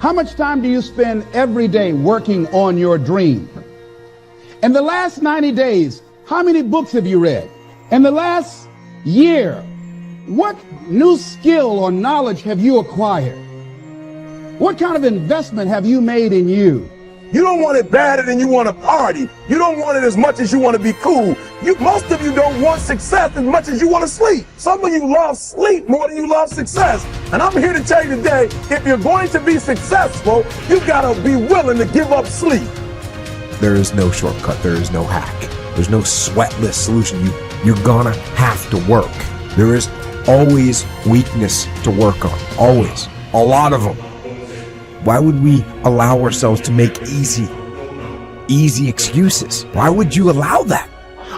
How much time do you spend every day working on your dream? In the last 90 days, how many books have you read? In the last year, what new skill or knowledge have you acquired? What kind of investment have you made in you? You don't want it badder than you want to party. You don't want it as much as you want to be cool. Most of you don't want success as much as you want to sleep. Some of you love sleep more than you love success. And I'm here to tell you today, if you're going to be successful, you gotta be willing to give up sleep. There is no shortcut. There is no hack. There's no sweatless solution. You're gonna have to work. There is always weakness to work on. Always. A lot of them. Why would we allow ourselves to make easy excuses? Why would you allow that?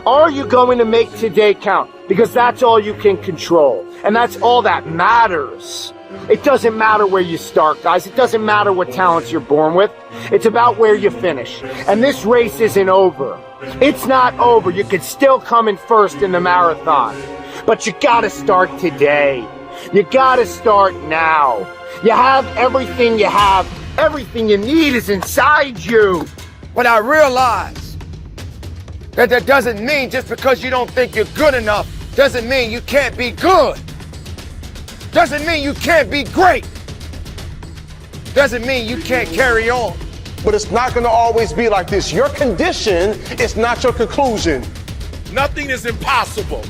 Are you going to make today count? Because that's all you can control. And that's all that matters. It doesn't matter where you start, guys. It doesn't matter what talents you're born with. It's about where you finish. And this race isn't over. It's not over. You could still come in first in the marathon. But you gotta start today. You gotta start now. You have everything you have. Everything you need is inside you. But I realize that doesn't mean just because you don't think you're good enough doesn't mean you can't be good. Doesn't mean you can't be great. Doesn't mean you can't carry on. But it's not gonna always be like this. Your condition is not your conclusion. Nothing is impossible.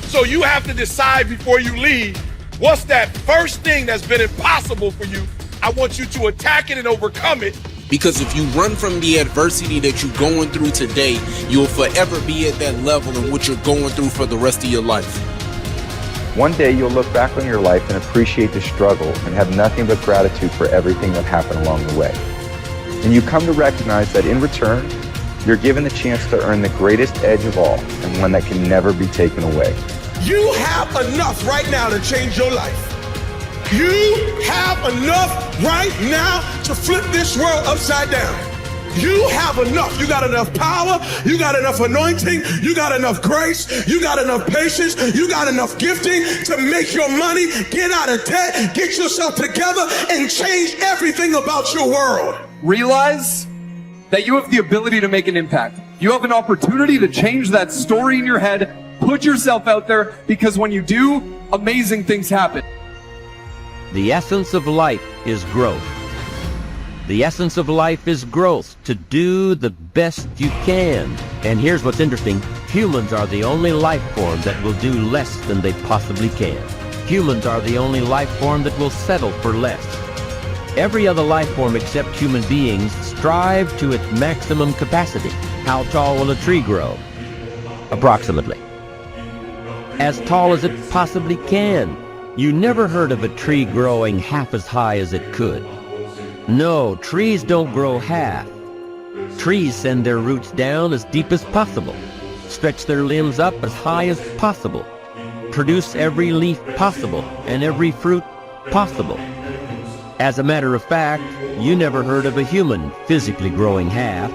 So you have to decide before you leave, what's that first thing that's been impossible for you? I want you to attack it and overcome it. Because if you run from the adversity that you're going through today, you'll forever be at that level in which you're going through for the rest of your life. One day you'll look back on your life and appreciate the struggle and have nothing but gratitude for everything that happened along the way. And you come to recognize that in return, you're given the chance to earn the greatest edge of all, and one that can never be taken away. You have enough right now to change your life. You have enough right now to flip this world upside down. You have enough. You got enough power. You got enough anointing. You got enough grace. You got enough patience. You got enough gifting to make your money, get out of debt, get yourself together, and change everything about your world. Realize that you have the ability to make an impact. You have an opportunity to change that story in your head. Put yourself out there, because when you do, amazing things happen. The essence of life is growth. The essence of life is growth, to do the best you can. And here's what's interesting. Humans are the only life form that will do less than they possibly can. Humans are the only life form that will settle for less. Every other life form except human beings strive to its maximum capacity. How tall will a tree grow? Approximately as tall as it possibly can. You never heard of a tree growing half as high as it could. No, trees don't grow half. Trees send their roots down as deep as possible, stretch their limbs up as high as possible, produce every leaf possible and every fruit possible. As a matter of fact, you never heard of a human physically growing half.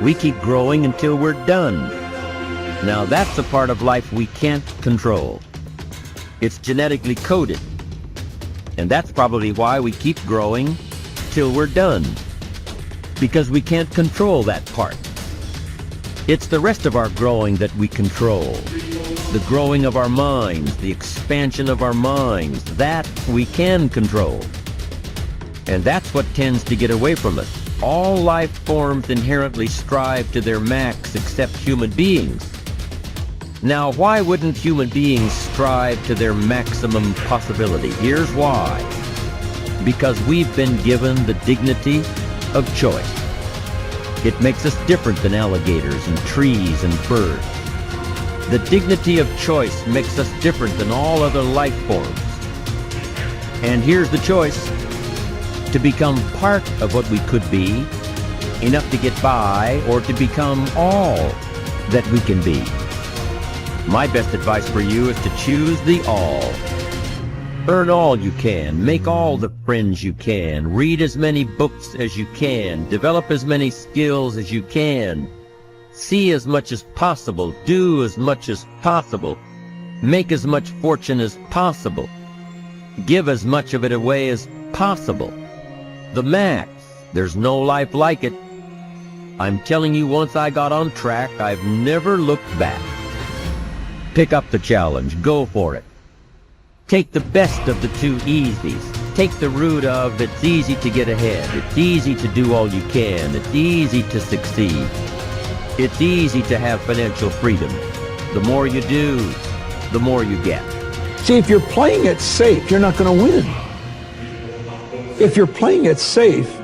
We keep growing until we're done. Now that's a part of life we can't control. It's genetically coded. And that's probably why we keep growing till we're done. Because we can't control that part. It's the rest of our growing that we control. The growing of our minds, the expansion of our minds, that we can control. And that's what tends to get away from us. All life forms inherently strive to their max except human beings. Now, why wouldn't human beings strive to their maximum possibility? Here's why. Because we've been given the dignity of choice. It makes us different than alligators and trees and birds. The dignity of choice makes us different than all other life forms. And here's the choice: to become part of what we could be, enough to get by, or to become all that we can be. My best advice for you is to choose the all. Earn all you can, make all the friends you can, read as many books as you can, develop as many skills as you can, see as much as possible, do as much as possible, make as much fortune as possible, give as much of it away as possible. The max. There's no life like it. I'm telling you, once I got on track, I've never looked back. Pick up the challenge. Go for it. Take the best of the two easies. Take the route of it's easy to get ahead. It's easy to do all you can. It's easy to succeed. It's easy to have financial freedom. The more you do, the more you get. See, if you're playing it safe, you're not going to win. If you're playing it safe,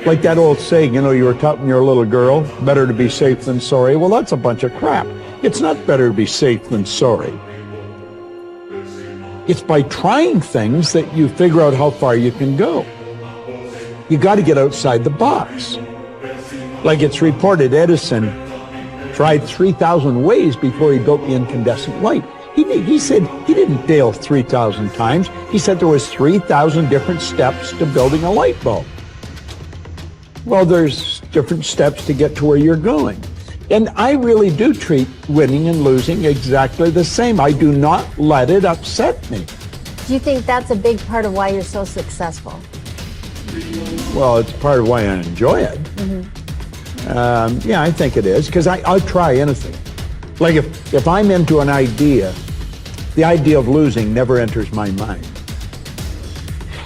like that old saying, you know, you were taught when you're a little girl, better to be safe than sorry. Well, that's a bunch of crap. It's not better to be safe than sorry. It's by trying things that you figure out how far you can go. You got to get outside the box. Like it's reported, Edison tried 3,000 ways before he built the incandescent light. He said he didn't fail 3,000 times. He said there was 3,000 different steps to building a light bulb. Well, there's different steps to get to where you're going. And I really do treat winning and losing exactly the same. I do not let it upset me. Do you think that's a big part of why you're so successful? Well, it's part of why I enjoy it. Yeah, I think it is, because I'll try anything. Like if I'm into an idea, the idea of losing never enters my mind.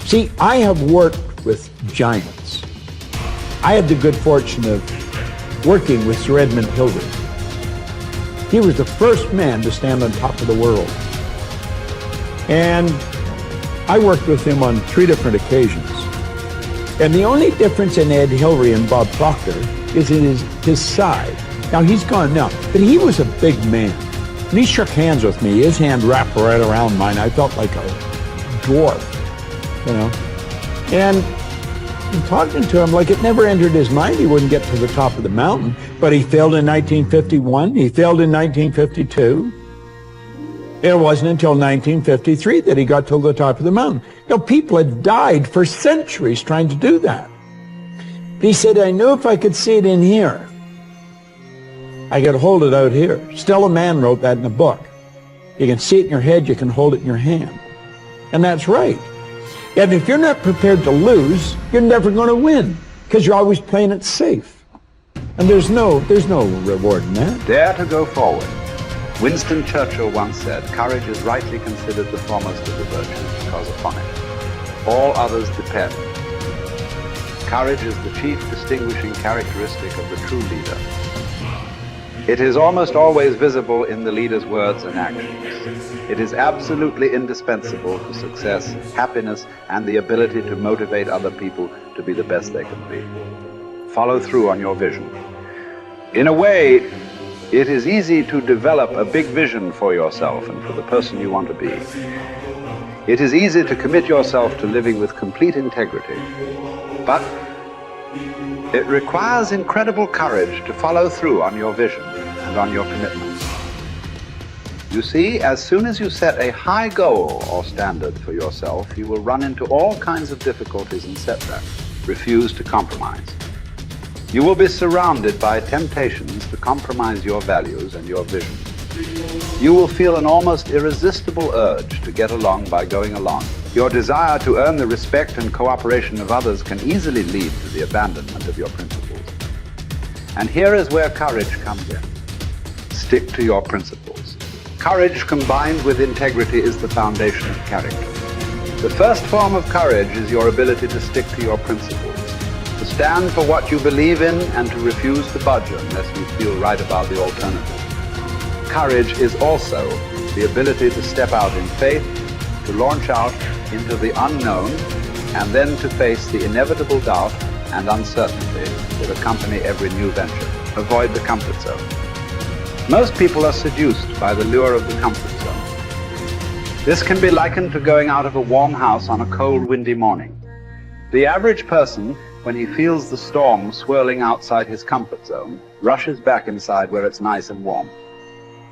See, I have worked with giants. I had the good fortune of working with Sir Edmund Hillary. He was the first man to stand on top of the world. And I worked with him on 3 different occasions. And the only difference in Ed Hillary and Bob Proctor is in his size. Now, he's gone now, but he was a big man. When he shook hands with me, his hand wrapped right around mine. I felt like a dwarf, you know. And talking to him, like it never entered his mind he wouldn't get to the top of the mountain. But he failed in 1951. He failed in 1952. It wasn't until 1953 that he got to the top of the mountain. You know, people had died for centuries trying to do that. He said, I knew if I could see it in here, I could hold it out here. Stella Mann wrote that in a book. You can see it in your head, you can hold it in your hand. And that's right. And if you're not prepared to lose, you're never going to win, because you're always playing it safe. And there's no reward in that. Dare to go forward. Winston Churchill once said, courage is rightly considered the foremost of the virtues, because upon it all others depend. Courage is the chief distinguishing characteristic of the true leader. It is almost always visible in the leader's words and actions. It is absolutely indispensable to success, happiness, and the ability to motivate other people to be the best they can be. Follow through on your vision. In a way, it is easy to develop a big vision for yourself and for the person you want to be. It is easy to commit yourself to living with complete integrity. But it requires incredible courage to follow through on your vision and on your commitments. You see, as soon as you set a high goal or standard for yourself, you will run into all kinds of difficulties and setbacks. Refuse to compromise. You will be surrounded by temptations to compromise your values and your vision. You will feel an almost irresistible urge to get along by going along. Your desire to earn the respect and cooperation of others can easily lead to the abandonment of your principles. And here is where courage comes in. Stick to your principles. Courage combined with integrity is the foundation of character. The first form of courage is your ability to stick to your principles, to stand for what you believe in and to refuse to budge unless you feel right about the alternative. Courage is also the ability to step out in faith, to launch out into the unknown, and then to face the inevitable doubt and uncertainty that accompany every new venture. Avoid the comfort zone. Most people are seduced by the lure of the comfort zone. This can be likened to going out of a warm house on a cold, windy morning. The average person, when he feels the storm swirling outside his comfort zone, rushes back inside where it's nice and warm.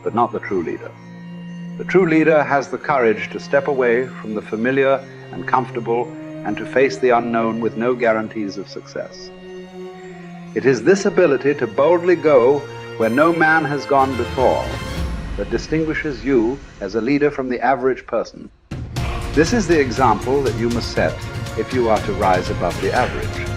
But not the true leader. The true leader has the courage to step away from the familiar and comfortable and to face the unknown with no guarantees of success. It is this ability to boldly go where no man has gone before that distinguishes you as a leader from the average person. This is the example that you must set if you are to rise above the average.